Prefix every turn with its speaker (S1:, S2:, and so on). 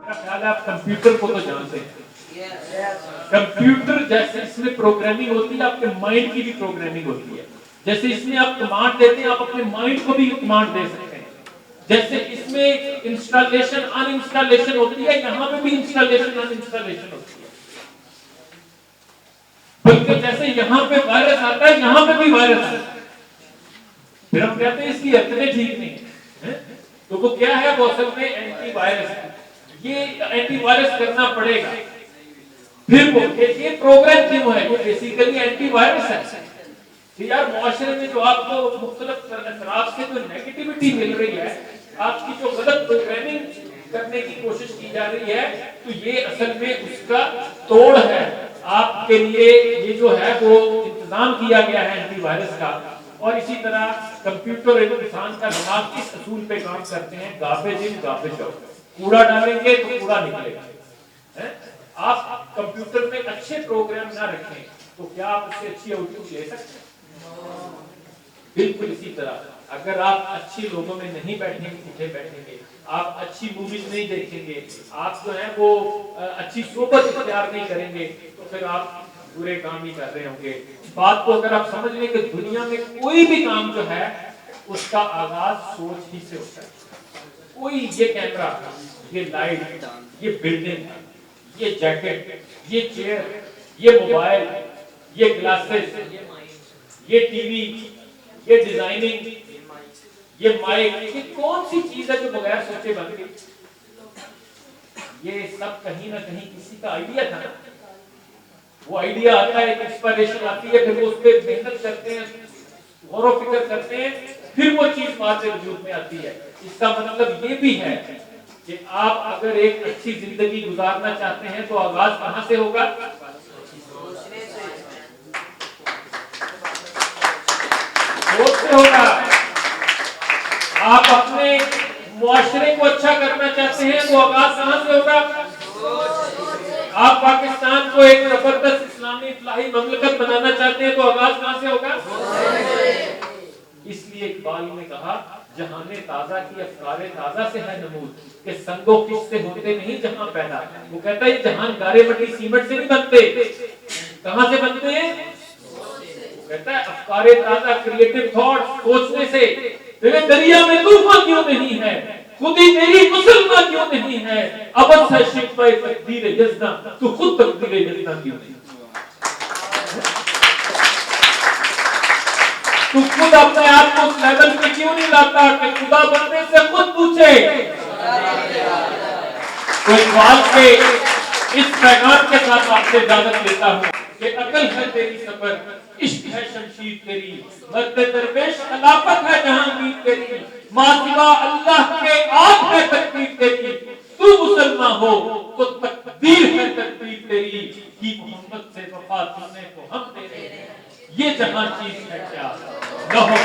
S1: میرا خیال ہے آپ کمپیوٹر کو تو جانتے ہیں. کمپیوٹر جیسے اس میں پروگرامنگ ہوتی ہے آپ کے مائنڈ کی بھی پروگرامنگ ہوتی ہے. جیسے اس میں آپ کمانڈ دیتے ہیں آپ اپنے مائنڈ کو بھی کمانڈ دے سکتے ہیں. جیسے اس میں انسٹالیشن ان انسٹالیشن ہوتی ہے یہاں پہ بھی انسٹالیشن ان انسٹالیشن ہوتی ہے. بلکہ جیسے یہاں پہ وائرس آتا ہے یہاں پہ بھی وائرس آتا ہے. پھر ہم کہتے ہیں اس کی حرکتیں ٹھیک نہیں ہیں تو وہ کیا ہے وہ اصل میں اینٹی وائرس ہے. یہ اینٹی وائرس کرنا پڑے گا. پھر وہ یہ پروگرام کیوں ہے یہ بیسیکلی اینٹی وائرس ہے کہ یار معاشرے میں جو آپ کو مختلف اثرات سے جو نیگیٹیوٹی مل رہی ہے آپ کی جو غلط پروگرامنگ کرنے کی کوشش کی جا رہی ہے تو یہ اصل میں اس کا توڑ ہے. آپ کے لیے یہ جو ہے وہ انتظام کیا گیا ہے اینٹی وائرس کا. اور اسی طرح کمپیوٹر انسان کا دماغ اس اصول پہ کام کرتے ہیں گاربیج ان گاربیج آؤٹ. کوڑا ڈالیں گے تو کوڑا نکلے گا. آپ کمپیوٹر میں اچھے پروگرام نہ رکھیں تو کیا آپ اس سے اچھی آؤٹ پٹ لے سکتے ہیں؟ بالکل اسی طرح اگر آپ اچھی لوگوں میں نہیں بیٹھیں گے اٹھے بیٹھیں گے آپ اچھی موویز نہیں دیکھیں گے آپ جو ہے وہ اچھی صحبت اختیار نہیں کریں گے تو پھر آپ برے کام ہی کر رہے ہوں گے. بات کو اگر آپ سمجھ لیں کہ دنیا میں کوئی بھی کام جو ہے اس کا آغاز سوچ ہی سے ہوتا ہے. کوئی یہ کیمرہ یہ لائٹ یہ بلڈنگ یہ جیکٹ یہ چیئر یہ موبائل یہ گلاسز یہ ٹی وی یہ ڈیزائننگ یہ مائک یہ کون سی چیز ہے جو بغیر سوچے بن گئی؟ یہ سب کہیں نہ کہیں کسی کا آئیڈیا تھا نا. وہ آئیڈیا آتا ہے ایک انسپائریشن آتی ہے پھر وہ اس پہ محنت کرتے ہیں غور و فکر کرتے ہیں پھر وہ چیز بات وجود میں آتی ہے. اس کا مطلب یہ بھی ہے کہ آپ اگر ایک اچھی زندگی گزارنا چاہتے ہیں تو آغاز کہاں سے ہوگا؟ سوچ سے ہوگا. آپ اپنے معاشرے کو اچھا کرنا چاہتے ہیں تو آغاز کہاں سے ہوگا؟ آپ پاکستان کو ایک زبردست اسلامی فلاحی مملکت بنانا چاہتے ہیں تو آغاز کہاں سے ہوگا؟ اس لیے اقبال نے کہا جہان تازہ کی افکار تازہ سے ہے نمود کہ سنگ و کش سے ہوتے نہیں جہاں پیدا. وہ کہتا ہے جہان گارے مٹی سیمنٹ سے نہیں بنتے. کہاں سے بنتے ہیں؟ کہتا ہے افکار تازہ کریٹو تھاٹ سوچنے سے. تیرے دریا میں طوفان کیوں نہیں ہے خودی تیری مسلمان کیوں نہیں ہے ابد ہے شکوہ تقدیر یزداں تو خود تقدیر یزداں کیوں نہیں. تو خود اپنے آپ کو اس لیول پہ کیوں نہیں لاتا کہ خدا بننے سے خود پوچھے. تو اقبال کے اس پیغام کے ساتھ آپ سے اجازت لیتا ہوں کہ عقل ہے تیری صبر عشق ہے شمشیر تیری مرد درویش خلافت ہے جہانگیر تیری ماں سوا اللہ کے آنکھ ہے تقدیر تیری تو مسلمان ہو تو تقدیر ہے تقدیر تیری کی محمد سے وفا سننے کو ہم تیرے یہ جہاں چیز ہے کیا نہ ہو